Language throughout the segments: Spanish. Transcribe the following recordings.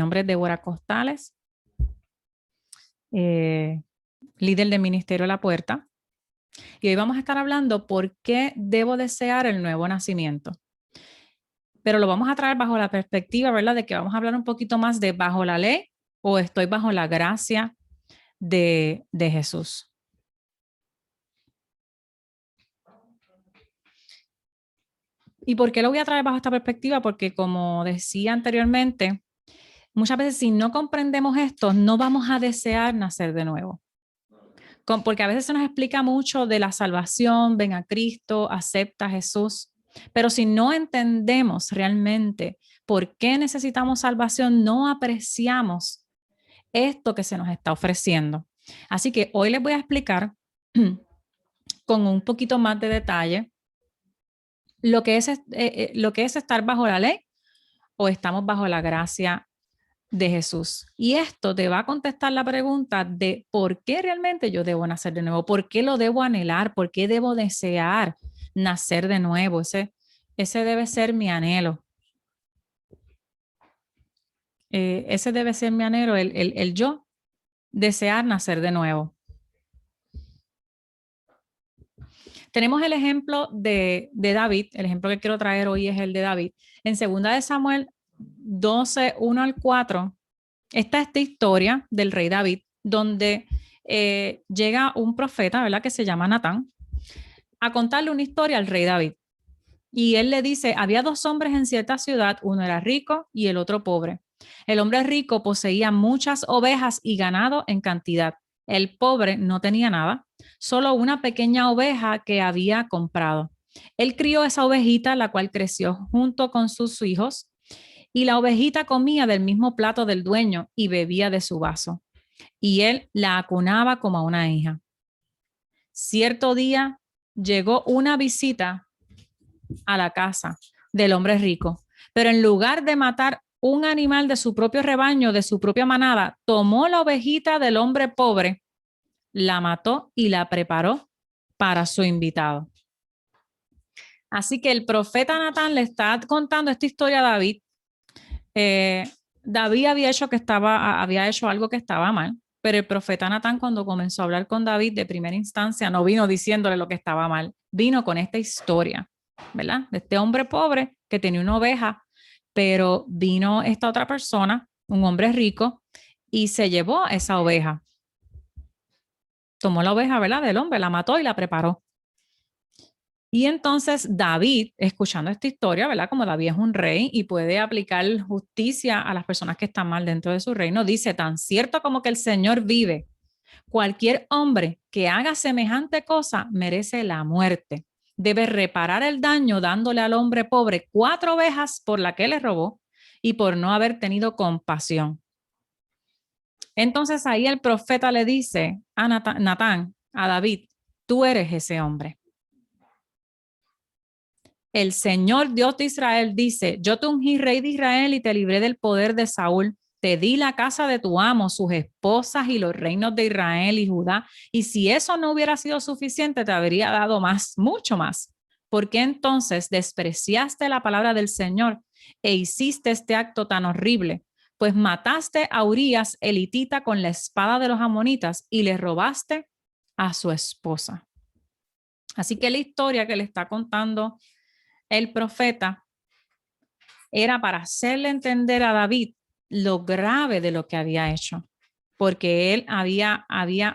Mi nombre es Débora Costales, líder del Ministerio La Puerta, y hoy vamos a estar hablando por qué debo desear el nuevo nacimiento. Pero lo vamos a traer bajo la perspectiva, ¿verdad?, de que vamos a hablar un poquito más de bajo la ley o estoy bajo la gracia de Jesús. ¿Y por qué lo voy a traer bajo esta perspectiva? Porque como decía anteriormente, muchas veces si no comprendemos esto, no vamos a desear nacer de nuevo. Porque a veces se nos explica mucho de la salvación, ven a Cristo, acepta a Jesús, pero si no entendemos realmente por qué necesitamos salvación, no apreciamos esto que se nos está ofreciendo. Así que hoy les voy a explicar con un poquito más de detalle lo que es estar bajo la ley o estamos bajo la gracia de Jesús. Y esto te va a contestar la pregunta de por qué realmente yo debo nacer de nuevo, por qué lo debo anhelar, por qué debo desear nacer de nuevo. Ese debe ser mi anhelo. Ese debe ser mi anhelo, el yo desear nacer de nuevo. Tenemos el ejemplo de David. El ejemplo que quiero traer hoy es el de David. En 2 de Samuel 12, 1 al 4, está esta historia del rey David, donde llega un profeta, ¿verdad?, que se llama Natán, a contarle una historia al rey David. Y él le dice, había 2 hombres en cierta ciudad, uno era rico y el otro pobre. El hombre rico poseía muchas ovejas y ganado en cantidad. El pobre no tenía nada, solo una pequeña oveja que había comprado. Él crió esa ovejita, la cual creció junto con sus hijos, y la ovejita comía del mismo plato del dueño y bebía de su vaso. Y él la acunaba como a una hija. Cierto día llegó una visita a la casa del hombre rico, pero en lugar de matar un animal de su propio rebaño, de su propia manada, tomó la ovejita del hombre pobre, la mató y la preparó para su invitado. Así que el profeta Natán le está contando esta historia a David. David había hecho algo que estaba mal, pero el profeta Natán, cuando comenzó a hablar con David de primera instancia, no vino diciéndole lo que estaba mal, vino con esta historia, ¿verdad?, de este hombre pobre que tenía una oveja, pero vino esta otra persona, un hombre rico, y se llevó esa oveja. Tomó la oveja, ¿verdad?, del hombre, la mató y la preparó. Y entonces David, escuchando esta historia, ¿verdad?, como David es un rey y puede aplicar justicia a las personas que están mal dentro de su reino, dice, tan cierto como que el Señor vive, cualquier hombre que haga semejante cosa merece la muerte. Debe reparar el daño dándole al hombre pobre 4 ovejas por la que le robó y por no haber tenido compasión. Entonces ahí el profeta le dice a Natán, a David, tú eres ese hombre. El Señor Dios de Israel dice, yo te ungí rey de Israel y te libré del poder de Saúl. Te di la casa de tu amo, sus esposas y los reinos de Israel y Judá. Y si eso no hubiera sido suficiente, te habría dado más, mucho más. ¿Por qué entonces despreciaste la palabra del Señor e hiciste este acto tan horrible? Pues mataste a Urías, elitita, con la espada de los amonitas y le robaste a su esposa. Así que la historia que le está contando el profeta era para hacerle entender a David lo grave de lo que había hecho, porque él había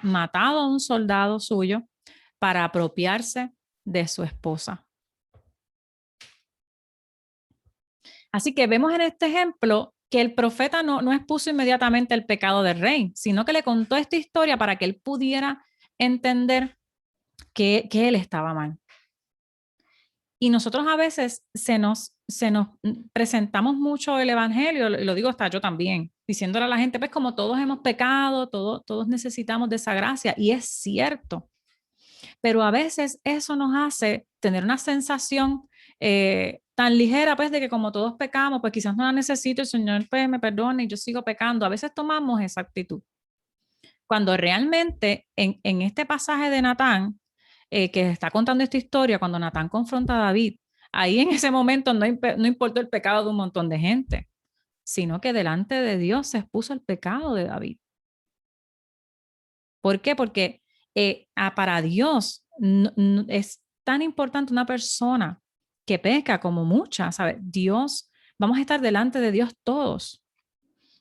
matado a un soldado suyo para apropiarse de su esposa. Así que vemos en este ejemplo que el profeta no expuso inmediatamente el pecado del rey, sino que le contó esta historia para que él pudiera entender que él estaba mal. Y nosotros a veces se nos presentamos mucho el evangelio, lo digo hasta yo también, diciéndole a la gente, pues como todos hemos pecado, todos necesitamos de esa gracia, y es cierto, pero a veces eso nos hace tener una sensación tan ligera, pues de que como todos pecamos, pues quizás no la necesito, el Señor pues me perdone y yo sigo pecando. A veces tomamos esa actitud, cuando realmente en este pasaje de Natán, que está contando esta historia, cuando Natán confronta a David, ahí en ese momento no importó el pecado de un montón de gente. sino que delante de Dios se expuso el pecado de David. ¿Por qué? Porque para Dios es tan importante una persona que peca como muchas, ¿sabes? Dios, vamos a estar delante de Dios todos.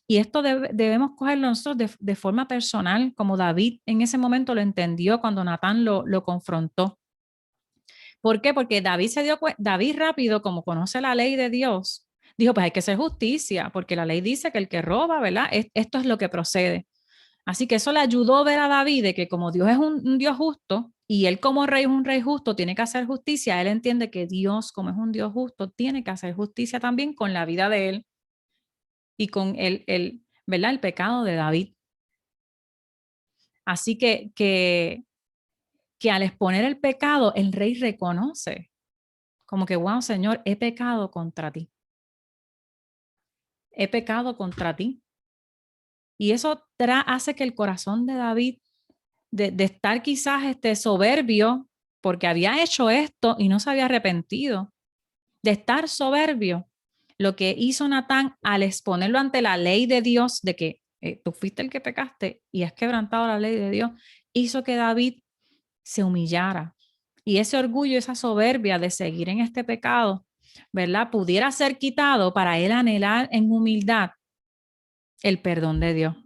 Y esto debemos cogerlo nosotros de forma personal, como David en ese momento lo entendió cuando Natán lo confrontó. ¿Por qué? Porque David se dio cuenta, David rápido, como conoce la ley de Dios, dijo, pues hay que hacer justicia, porque la ley dice que el que roba, ¿verdad? Esto es lo que procede. Así que eso le ayudó a ver a David de que como Dios es un Dios justo y él como rey es un rey justo, tiene que hacer justicia. Él entiende que Dios, como es un Dios justo, tiene que hacer justicia también con la vida de él y con ¿verdad? El pecado de David. Así que al exponer el pecado, el rey reconoce como que, wow, Señor, he pecado contra ti. He pecado contra ti. Y eso hace que el corazón de David, de estar quizás soberbio, porque había hecho esto y no se había arrepentido, de estar soberbio, lo que hizo Natán al exponerlo ante la ley de Dios, de que tú fuiste el que pecaste y has quebrantado la ley de Dios, hizo que David se humillara. Y ese orgullo, esa soberbia de seguir en este pecado, ¿verdad? Pudiera ser quitado para él anhelar en humildad el perdón de Dios.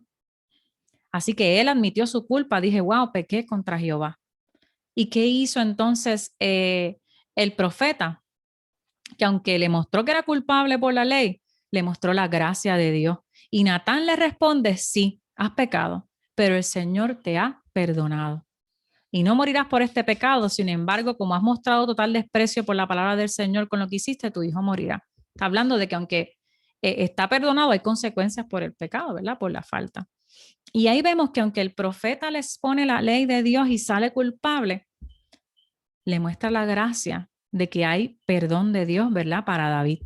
Así que él admitió su culpa, dije, wow, pequé contra Jehová. ¿Y qué hizo entonces el profeta? Que aunque le mostró que era culpable por la ley, le mostró la gracia de Dios. Y Natán le responde, sí, has pecado, pero el Señor te ha perdonado. Y no morirás por este pecado, sin embargo, como has mostrado total desprecio por la palabra del Señor con lo que hiciste, tu hijo morirá. Está hablando de que aunque está perdonado, hay consecuencias por el pecado, ¿verdad? Por la falta. Y ahí vemos que aunque el profeta le expone la ley de Dios y sale culpable, le muestra la gracia de que hay perdón de Dios, ¿verdad? Para David.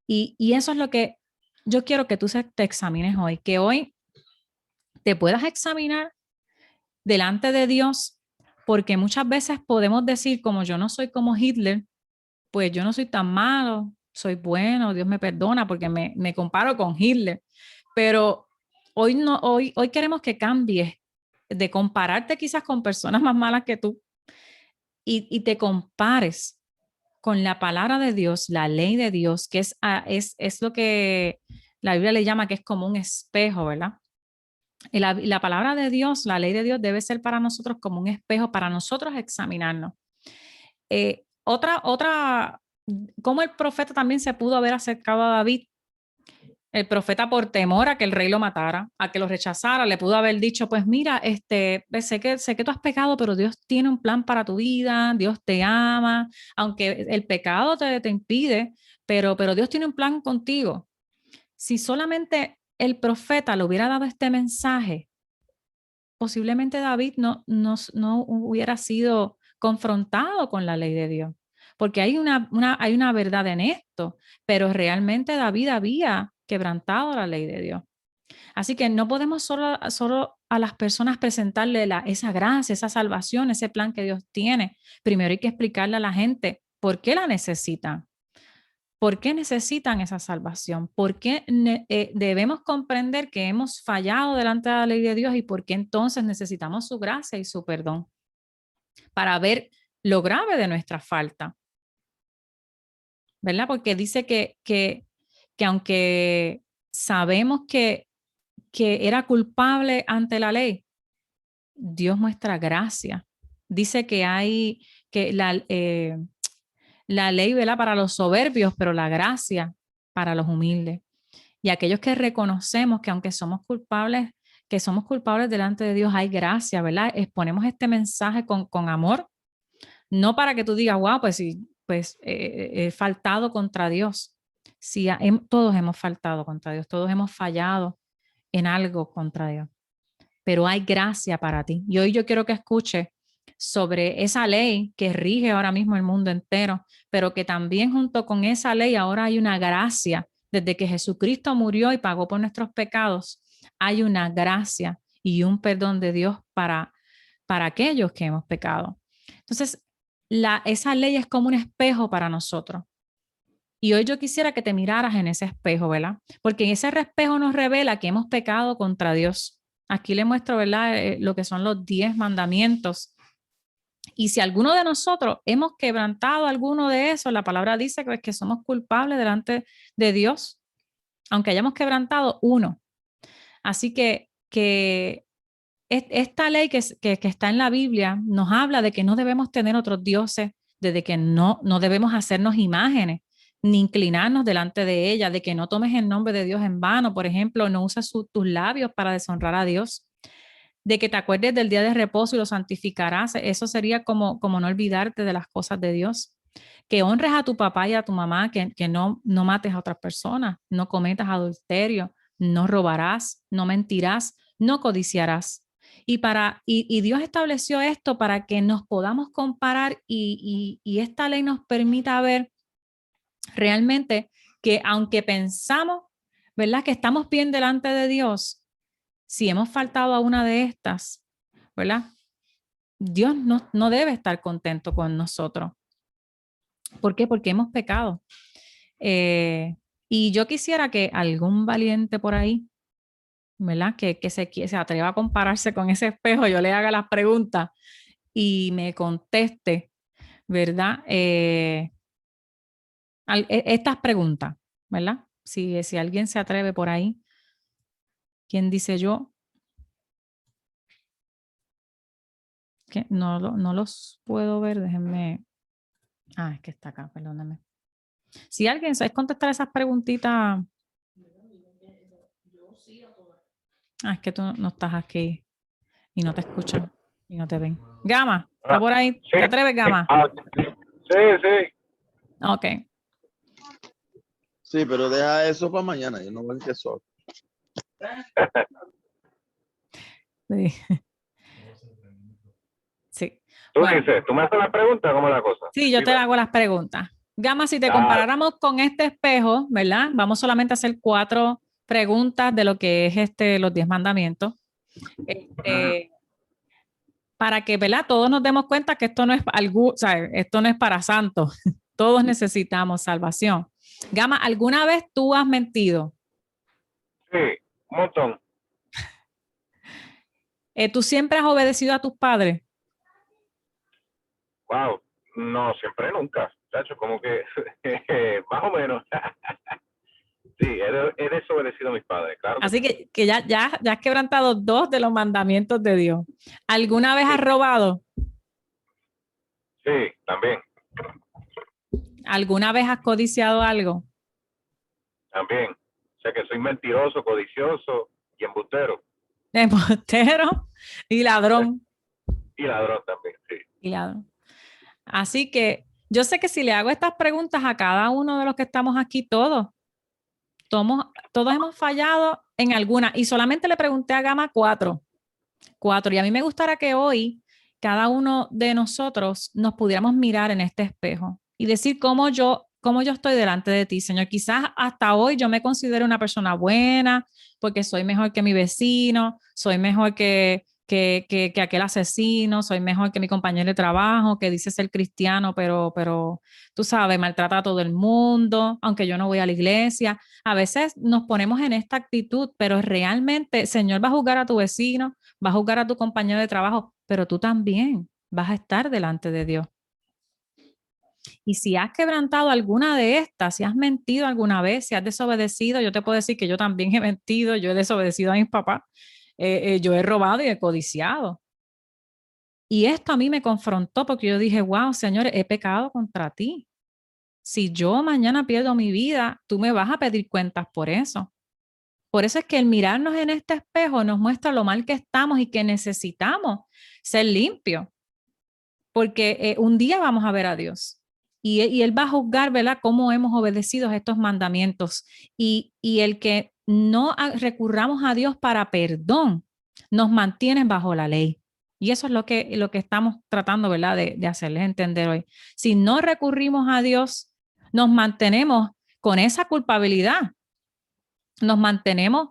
Y eso es lo que yo quiero que tú te examines hoy, que hoy te puedas examinar delante de Dios, porque muchas veces podemos decir, como yo no soy como Hitler, pues yo no soy tan malo, soy bueno, Dios me perdona porque me comparo con Hitler. Pero hoy, no, hoy queremos que cambies de compararte quizás con personas más malas que tú y te compares con la palabra de Dios, la ley de Dios, que es lo que la Biblia le llama que es como un espejo, ¿verdad? Y la palabra de Dios, la ley de Dios debe ser para nosotros como un espejo para nosotros examinarnos. Otra, cómo el profeta también se pudo haber acercado a David. El profeta por temor a que el rey lo matara, a que lo rechazara, le pudo haber dicho, pues mira, sé que tú has pecado, pero Dios tiene un plan para tu vida, Dios te ama, aunque el pecado te impide, pero Dios tiene un plan contigo. Si solamente el profeta le hubiera dado este mensaje, posiblemente David no hubiera sido confrontado con la ley de Dios, porque hay una verdad en esto, pero realmente David había quebrantado la ley de Dios. Así que no podemos solo a las personas presentarle esa gracia, esa salvación, ese plan que Dios tiene. Primero hay que explicarle a la gente por qué la necesitan. ¿Por qué necesitan esa salvación? ¿Por qué debemos comprender que hemos fallado delante de la ley de Dios y por qué entonces necesitamos su gracia y su perdón? Para ver lo grave de nuestra falta, ¿verdad? Porque dice que aunque sabemos que era culpable ante la ley, Dios muestra gracia. Dice que hay que la ley, ¿verdad? Para los soberbios, pero la gracia para los humildes. Y aquellos que reconocemos que aunque somos culpables delante de Dios, hay gracia, ¿verdad? Exponemos este mensaje con amor, no para que tú digas, wow, pues sí, pues he faltado contra Dios. Sí, todos hemos faltado contra Dios, todos hemos fallado en algo contra Dios, pero hay gracia para ti. Y hoy yo quiero que escuche sobre esa ley que rige ahora mismo el mundo entero, pero que también junto con esa ley ahora hay una gracia. Desde que Jesucristo murió y pagó por nuestros pecados, hay una gracia y un perdón de Dios para aquellos que hemos pecado. Entonces, esa ley es como un espejo para nosotros. Y hoy yo quisiera que te miraras en ese espejo, ¿verdad? Porque en ese espejo nos revela que hemos pecado contra Dios. Aquí le muestro, ¿verdad? Lo que son los 10 mandamientos. Y si alguno de nosotros hemos quebrantado alguno de esos, la palabra dice que somos culpables delante de Dios, aunque hayamos quebrantado uno. Así que esta ley que está en la Biblia nos habla de que no debemos tener otros dioses, de que no debemos hacernos imágenes, ni inclinarnos delante de ella, de que no tomes el nombre de Dios en vano, por ejemplo, no uses tus labios para deshonrar a Dios, de que te acuerdes del día de reposo y lo santificarás. Eso sería como no olvidarte de las cosas de Dios. Que honres a tu papá y a tu mamá, que no mates a otras personas, no cometas adulterio, no robarás, no mentirás, no codiciarás. Y Dios estableció esto para que nos podamos comparar y esta ley nos permita ver realmente que aunque pensamos, ¿verdad? Que estamos bien delante de Dios, si hemos faltado a una de estas, ¿verdad? Dios no debe estar contento con nosotros. ¿Por qué? Porque hemos pecado. Y yo quisiera que algún valiente por ahí, ¿verdad? Que se atreva a compararse con ese espejo, yo le haga las preguntas y me conteste, ¿verdad? Estas preguntas, ¿verdad? Si alguien se atreve por ahí, ¿quién dice yo? Que no los puedo ver, déjenme. Ah, es que está acá, perdóname. Si alguien sabes contestar esas preguntitas. Ah, es que tú no estás aquí y no te escuchan y no te ven. Gama, ¿está por ahí? Sí. ¿Te atreves, Gama? Sí, sí. Ok. Sí, pero deja eso para mañana, yo no voy a empezar. Sí. Sí. Tú Bueno, dices, tú me haces la pregunta, ¿cómo es la cosa? sí, yo te Dime. hago las preguntas. Gama, si te Dale. comparáramos con este espejo, ¿verdad? Vamos solamente a hacer 4 preguntas de lo que es los 10 mandamientos. Para que, ¿verdad? Todos nos demos cuenta que esto no es algo, o sea, esto no es para santos. Todos necesitamos salvación. Gama, ¿alguna vez tú has mentido? Sí, un montón. ¿Tú siempre has obedecido a tus padres? Wow. No, siempre nunca. Chacho, como que más o menos. Sí, he desobedecido a mis padres, claro. Así que ya has quebrantado 2 de los mandamientos de Dios. ¿Alguna vez has robado? Sí, también, ¿Alguna vez has codiciado algo? también. O sea que soy mentiroso, codicioso y embustero. Embustero y ladrón. Y ladrón también, sí. Y ladrón. Así que yo sé que si le hago estas preguntas a cada uno de los que estamos aquí, todos hemos fallado en alguna. Y solamente le pregunté a Gama 4. Y a mí me gustaría que hoy cada uno de nosotros nos pudiéramos mirar en este espejo y decir cómo yo estoy delante de ti, Señor. Quizás hasta hoy yo me considero una persona buena porque soy mejor que mi vecino, soy mejor que aquel asesino, soy mejor que mi compañero de trabajo que dice ser cristiano, pero tú sabes, maltrata a todo el mundo, aunque yo no voy a la iglesia. A veces nos ponemos en esta actitud, pero realmente, Señor va a juzgar a tu vecino, va a juzgar a tu compañero de trabajo, pero tú también vas a estar delante de Dios. Y si has quebrantado alguna de estas, si has mentido alguna vez, si has desobedecido, yo te puedo decir que yo también he mentido, yo he desobedecido a mis papás, yo he robado y he codiciado. Y esto a mí me confrontó porque yo dije, wow, Señor, he pecado contra ti. Si yo mañana pierdo mi vida, tú me vas a pedir cuentas por eso. Por eso es que el mirarnos en este espejo nos muestra lo mal que estamos y que necesitamos ser limpios, porque un día vamos a ver a Dios y Él va a juzgar, ¿verdad?, cómo hemos obedecido estos mandamientos y el que no recurramos a Dios para perdón nos mantiene bajo la ley. Y eso es lo que estamos tratando, ¿verdad?, de hacerles entender hoy. Si no recurrimos a Dios, nos mantenemos con esa culpabilidad, nos mantenemos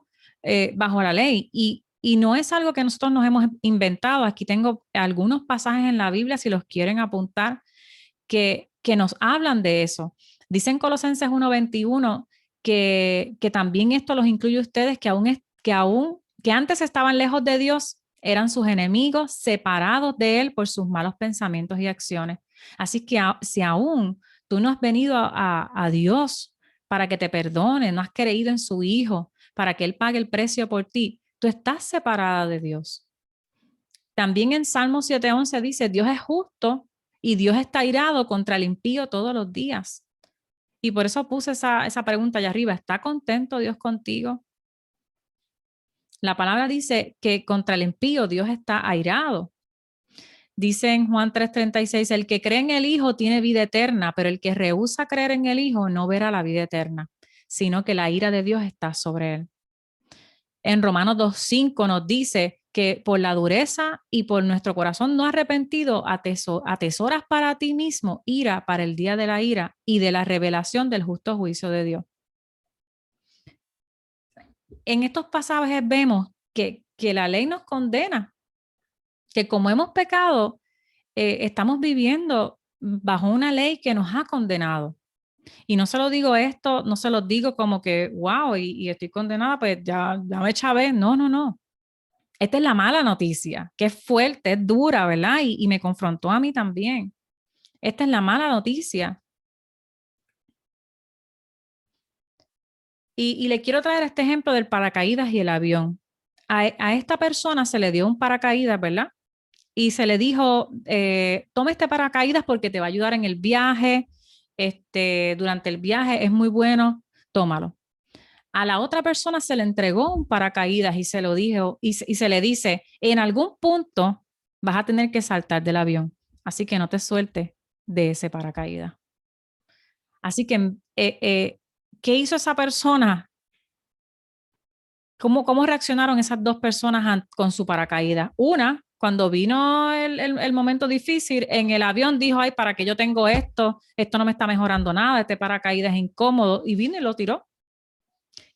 bajo la ley y no es algo que nosotros nos hemos inventado. Aquí tengo algunos pasajes en la Biblia, si los quieren apuntar, que nos hablan de eso. Dice en Colosenses 1:21 que también esto los incluye a ustedes, que antes estaban lejos de Dios, eran sus enemigos, separados de Él por sus malos pensamientos y acciones. Así que si aún tú no has venido a Dios para que te perdone, no has creído en su Hijo, para que Él pague el precio por ti, tú estás separada de Dios. También en Salmo 7:11 dice, Dios es justo y Dios está airado contra el impío todos los días. Y por eso puse esa pregunta allá arriba, ¿está contento Dios contigo? La palabra dice que contra el impío Dios está airado. Dice en Juan 3:36, el que cree en el Hijo tiene vida eterna, pero el que rehúsa creer en el Hijo no verá la vida eterna, sino que la ira de Dios está sobre él. En Romanos 2:5 nos dice que por la dureza y por nuestro corazón no arrepentido atesoras para ti mismo ira para el día de la ira y de la revelación del justo juicio de Dios. En estos pasajes vemos que la ley nos condena, que como hemos pecado, estamos viviendo bajo una ley que nos ha condenado. Y no se lo digo esto, no se lo digo como que, wow, y estoy condenada, pues ya me chavé. No, no, no. Esta es la mala noticia, que es fuerte, es dura, ¿verdad? Y me confrontó a mí también. Esta es la mala noticia. Y le quiero traer este ejemplo del paracaídas y el avión. A esta persona se le dio un paracaídas, ¿verdad? Y se le dijo, toma este paracaídas porque te va a ayudar en el viaje, durante el viaje es muy bueno, tómalo. A la otra persona se le entregó un paracaídas y se lo dijo, y se le dice, en algún punto vas a tener que saltar del avión, así que no te sueltes de ese paracaídas. Así que, ¿qué hizo esa persona? ¿Cómo reaccionaron esas dos personas con su paracaídas? Una, cuando vino el momento difícil, en el avión dijo, ay, ¿para qué yo tengo esto? Esto no me está mejorando nada, este paracaídas es incómodo, y vino y lo tiró.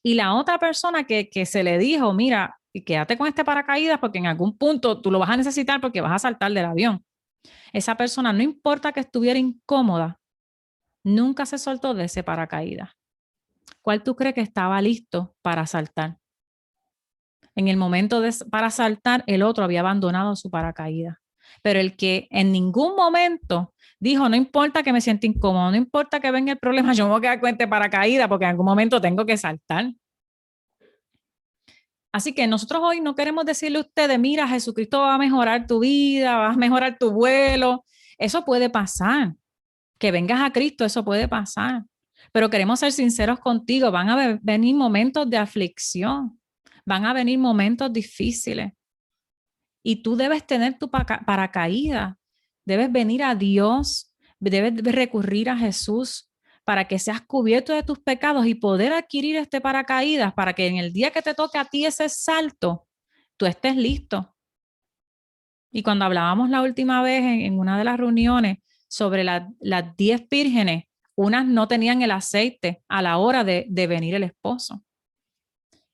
Y la otra persona que se le dijo, mira, quédate con este paracaídas porque en algún punto tú lo vas a necesitar porque vas a saltar del avión. Esa persona, no importa que estuviera incómoda, nunca se soltó de ese paracaídas. ¿Cuál tú crees que estaba listo para saltar? En el momento para saltar, el otro había abandonado su paracaídas. Pero el que en ningún momento dijo, no importa que me sienta incómodo, no importa que venga el problema, yo me voy a quedar con este paracaídas porque en algún momento tengo que saltar. Así que nosotros hoy no queremos decirle a ustedes, mira, Jesucristo va a mejorar tu vida, va a mejorar tu vuelo. Eso puede pasar. Que vengas a Cristo, eso puede pasar. Pero queremos ser sinceros contigo, van a venir momentos de aflicción, van a venir momentos difíciles. Y tú debes tener tu paracaídas, debes venir a Dios, debes recurrir a Jesús para que seas cubierto de tus pecados y poder adquirir este paracaídas para que en el día que te toque a ti ese salto, tú estés listo. Y cuando hablábamos la última vez en una de las reuniones sobre las 10 vírgenes, unas no tenían el aceite a la hora de venir el esposo.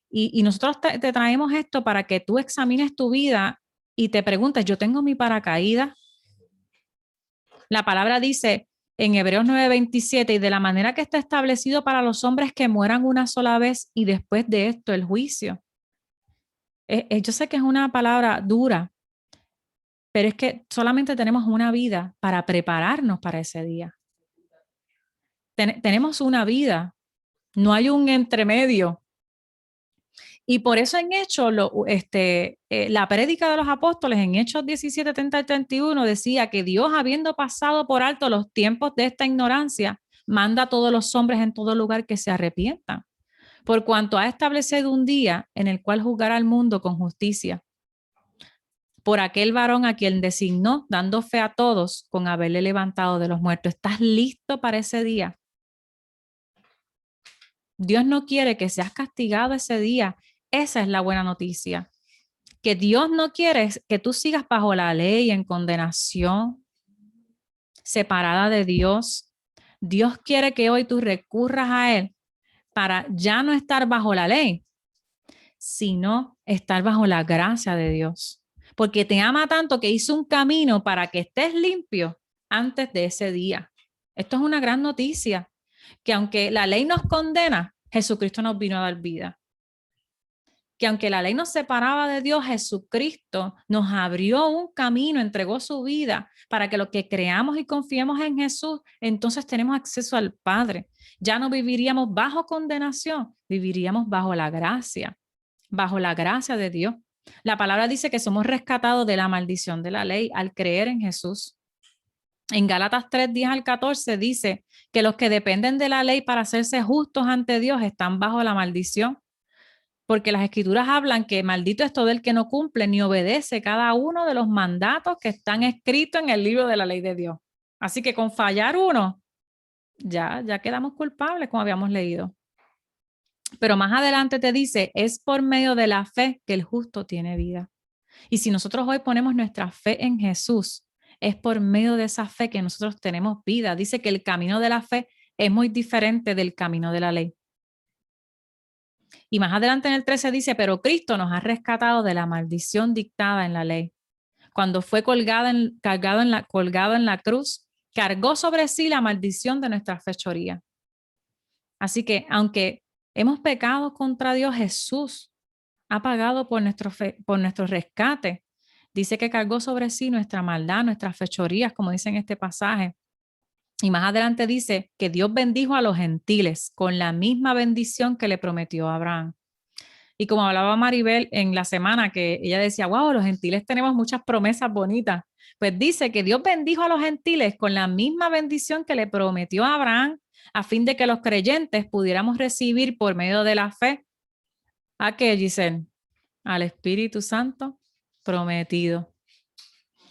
Y nosotros te traemos esto para que tú examines tu vida y te preguntes, ¿yo tengo mi paracaídas? La palabra dice en Hebreos 9:27, y de la manera que está establecido para los hombres que mueran una sola vez y después de esto el juicio. Yo sé que es una palabra dura, pero es que solamente tenemos una vida para prepararnos para ese día. Tenemos una vida, no hay un entremedio. Y por eso en Hechos, la prédica de los apóstoles en Hechos 17, 30 y 31 decía que Dios, habiendo pasado por alto los tiempos de esta ignorancia, manda a todos los hombres en todo lugar que se arrepientan, por cuanto ha establecido un día en el cual juzgará al mundo con justicia, por aquel varón a quien designó, dando fe a todos con haberle levantado de los muertos. ¿Estás listo para ese día? Dios no quiere que seas castigado ese día. Esa es la buena noticia. Que Dios no quiere que tú sigas bajo la ley en condenación, separada de Dios. Dios quiere que hoy tú recurras a Él para ya no estar bajo la ley, sino estar bajo la gracia de Dios. Porque te ama tanto que hizo un camino para que estés limpio antes de ese día. Esto es una gran noticia. que aunque la ley nos condena, Jesucristo nos vino a dar vida. Que aunque la ley nos separaba de Dios, Jesucristo nos abrió un camino, entregó su vida para que los que creamos y confiemos en Jesús, entonces tenemos acceso al Padre. Ya no viviríamos bajo condenación, viviríamos bajo la gracia de Dios. La palabra dice que somos rescatados de la maldición de la ley al creer en Jesús. En Gálatas 3, 10 al 14 dice que los que dependen de la ley para hacerse justos ante Dios están bajo la maldición. Porque las escrituras hablan que maldito es todo el que no cumple ni obedece cada uno de los mandatos que están escritos en el libro de la ley de Dios. Así que con fallar uno, ya quedamos culpables, como habíamos leído. Pero más adelante te dice, es por medio de la fe que el justo tiene vida. Y si nosotros hoy ponemos nuestra fe en Jesús, es por medio de esa fe que nosotros tenemos vida. Dice que el camino de la fe es muy diferente del camino de la ley. Y más adelante en el 13 dice, pero Cristo nos ha rescatado de la maldición dictada en la ley. Cuando fue colgado en la cruz, cargó sobre sí la maldición de nuestra fechoría. Así que aunque hemos pecado contra Dios, Jesús ha pagado por nuestro rescate. Dice que cargó sobre sí nuestra maldad, nuestras fechorías, como dice en este pasaje. Y más adelante dice que Dios bendijo a los gentiles con la misma bendición que le prometió a Abraham. Y como hablaba Maribel en la semana, que ella decía, wow, los gentiles tenemos muchas promesas bonitas. Pues dice que Dios bendijo a los gentiles con la misma bendición que le prometió a Abraham, a fin de que los creyentes pudiéramos recibir por medio de la fe, ¿a qué, Giselle? Al Espíritu Santo prometido.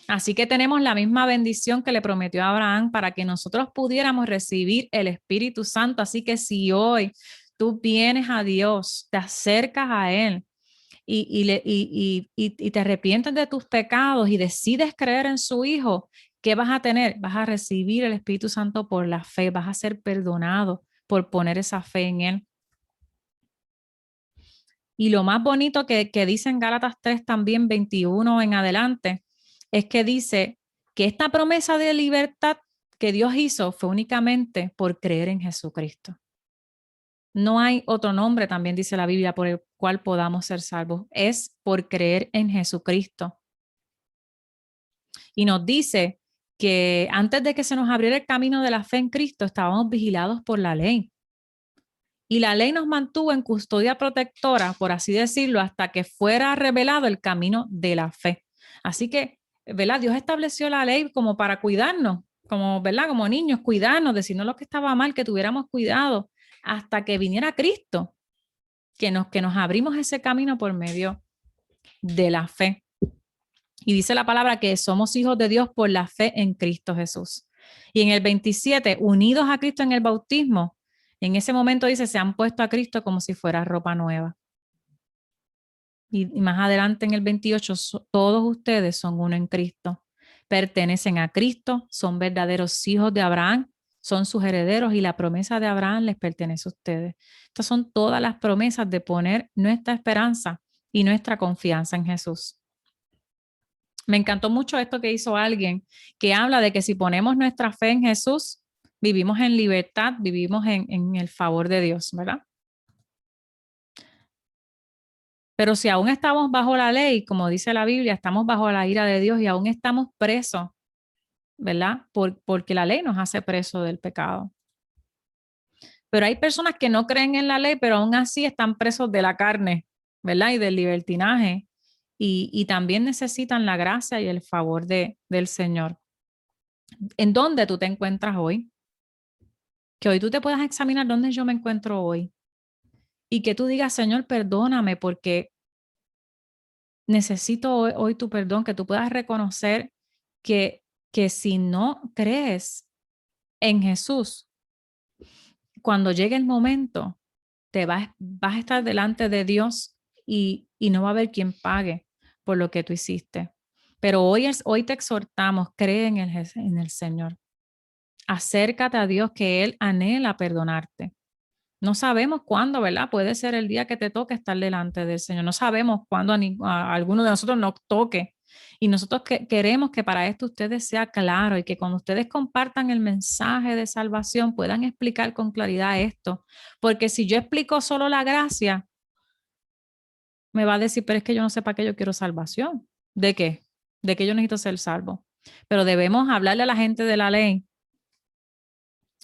Así que tenemos la misma bendición que le prometió a Abraham para que nosotros pudiéramos recibir el Espíritu Santo. Así que si hoy tú vienes a Dios, te acercas a Él y te arrepientes de tus pecados y decides creer en su Hijo, ¿qué vas a tener? Vas a recibir el Espíritu Santo por la fe, vas a ser perdonado por poner esa fe en Él. Y lo más bonito que dice en Gálatas 3 también 21 en adelante, es que dice que esta promesa de libertad que Dios hizo fue únicamente por creer en Jesucristo. No hay otro nombre, también dice la Biblia, por el cual podamos ser salvos. Es por creer en Jesucristo. Y nos dice que antes de que se nos abriera el camino de la fe en Cristo, estábamos vigilados por la ley. Y la ley nos mantuvo en custodia protectora, por así decirlo, hasta que fuera revelado el camino de la fe. Así que, ¿verdad? Dios estableció la ley como para cuidarnos, como, ¿verdad? Como niños, cuidarnos, decirnos lo que estaba mal, que tuviéramos cuidado, hasta que viniera Cristo, que nos abrimos ese camino por medio de la fe. Y dice la palabra que somos hijos de Dios por la fe en Cristo Jesús. Y en el 27, unidos a Cristo en el bautismo, en ese momento dice, se han puesto a Cristo como si fuera ropa nueva. Y más adelante en el 28, todos ustedes son uno en Cristo. Pertenecen a Cristo, son verdaderos hijos de Abraham, son sus herederos y la promesa de Abraham les pertenece a ustedes. Estas son todas las promesas de poner nuestra esperanza y nuestra confianza en Jesús. Me encantó mucho esto que hizo alguien que habla de que si ponemos nuestra fe en Jesús, vivimos en libertad, vivimos en el favor de Dios, ¿verdad? Pero si aún estamos bajo la ley, como dice la Biblia, estamos bajo la ira de Dios y aún estamos presos, ¿verdad? Porque la ley nos hace presos del pecado. Pero hay personas que no creen en la ley, pero aún así están presos de la carne, ¿verdad? Y del libertinaje. Y también necesitan la gracia y el favor del Señor. ¿En dónde tú te encuentras hoy? Que hoy tú te puedas examinar dónde yo me encuentro hoy. Y que tú digas, Señor, perdóname porque necesito hoy tu perdón, que tú puedas reconocer que si no crees en Jesús, cuando llegue el momento, vas a estar delante de Dios y no va a haber quien pague por lo que tú hiciste. Pero hoy te exhortamos, cree en el Señor. Acércate a Dios, que Él anhela perdonarte. No sabemos cuándo, ¿verdad? Puede ser el día que te toque estar delante del Señor. No sabemos cuándo a alguno de nosotros nos toque Y nosotros queremos que para esto ustedes sea claro y que cuando ustedes compartan el mensaje de salvación puedan explicar con claridad esto. Porque si yo explico solo la gracia, me va a decir, pero es que yo no sé para qué yo quiero salvación. ¿De qué? ¿De qué yo necesito ser salvo? Pero debemos hablarle a la gente de la ley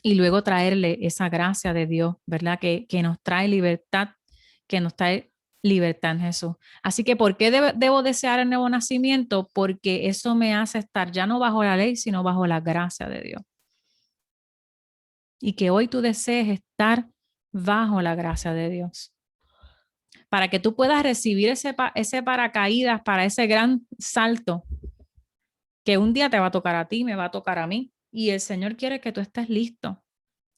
y luego traerle esa gracia de Dios, ¿verdad? Que nos trae libertad, que nos trae libertad en Jesús. Así que, ¿por qué debo desear el nuevo nacimiento? Porque eso me hace estar ya no bajo la ley, sino bajo la gracia de Dios. Y que hoy tú desees estar bajo la gracia de Dios. Para que tú puedas recibir ese paracaídas para ese gran salto que un día te va a tocar a ti, me va a tocar a mí. Y el Señor quiere que tú estés listo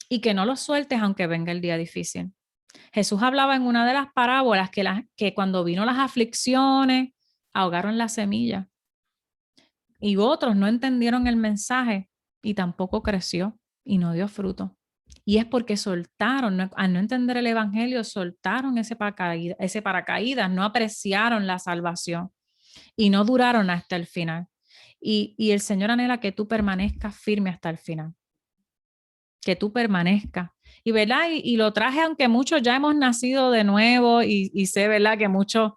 y que no lo sueltes aunque venga el día difícil. Jesús hablaba en una de las parábolas que cuando vino las aflicciones, ahogaron la semilla. Y otros no entendieron el mensaje y tampoco creció y no dio fruto. Y es porque soltaron, al no entender el evangelio, soltaron ese paracaídas, no apreciaron la salvación y no duraron hasta el final. Y el Señor anhela que tú permanezcas firme hasta el final. Que tú permanezcas. Y, ¿verdad? Y lo traje, aunque muchos ya hemos nacido de nuevo y sé, ¿verdad? Que muchos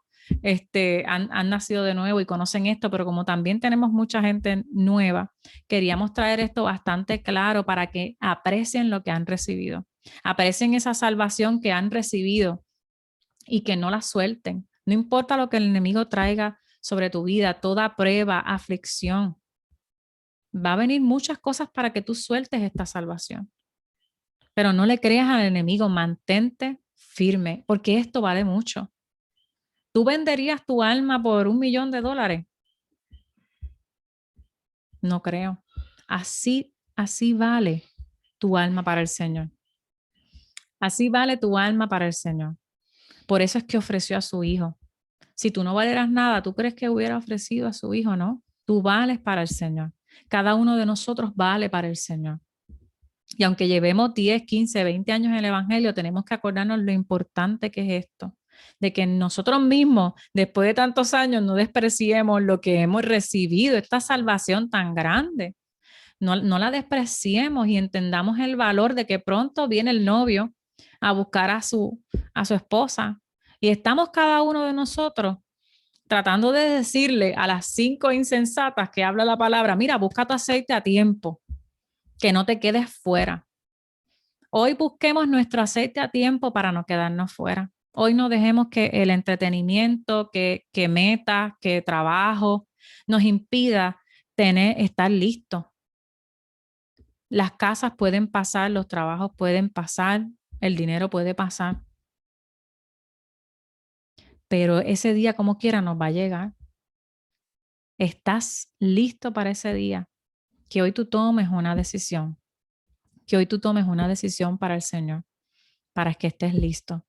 han nacido de nuevo y conocen esto, pero como también tenemos mucha gente nueva, queríamos traer esto bastante claro para que aprecien lo que han recibido. Aprecien esa salvación que han recibido y que no la suelten. No importa lo que el enemigo traiga sobre tu vida, toda prueba, aflicción. Va a venir muchas cosas para que tú sueltes esta salvación. Pero no le creas al enemigo, mantente firme, porque esto vale mucho. ¿Tú venderías tu alma por $1 millón? No creo. Así vale tu alma para el Señor. Así vale tu alma para el Señor. Por eso es que ofreció a su hijo. Si tú no valieras nada, ¿tú crees que hubiera ofrecido a su hijo? No. Tú vales para el Señor. Cada uno de nosotros vale para el Señor. Y aunque llevemos 10, 15, 20 años en el Evangelio, tenemos que acordarnos lo importante que es esto, de que nosotros mismos, después de tantos años, no despreciemos lo que hemos recibido, esta salvación tan grande. No la despreciemos y entendamos el valor de que pronto viene el novio a buscar a su esposa. Y estamos cada uno de nosotros tratando de decirle a las 5 insensatas que habla la palabra, mira, busca tu aceite a tiempo, que no te quedes fuera. Hoy busquemos nuestro aceite a tiempo para no quedarnos fuera. Hoy no dejemos que el entretenimiento, que metas, que trabajo nos impida estar listos. Las casas pueden pasar, los trabajos pueden pasar, el dinero puede pasar. Pero ese día, como quiera, nos va a llegar. ¿Estás listo para ese día? Que hoy tú tomes una decisión. Que hoy tú tomes una decisión para el Señor, para que estés listo.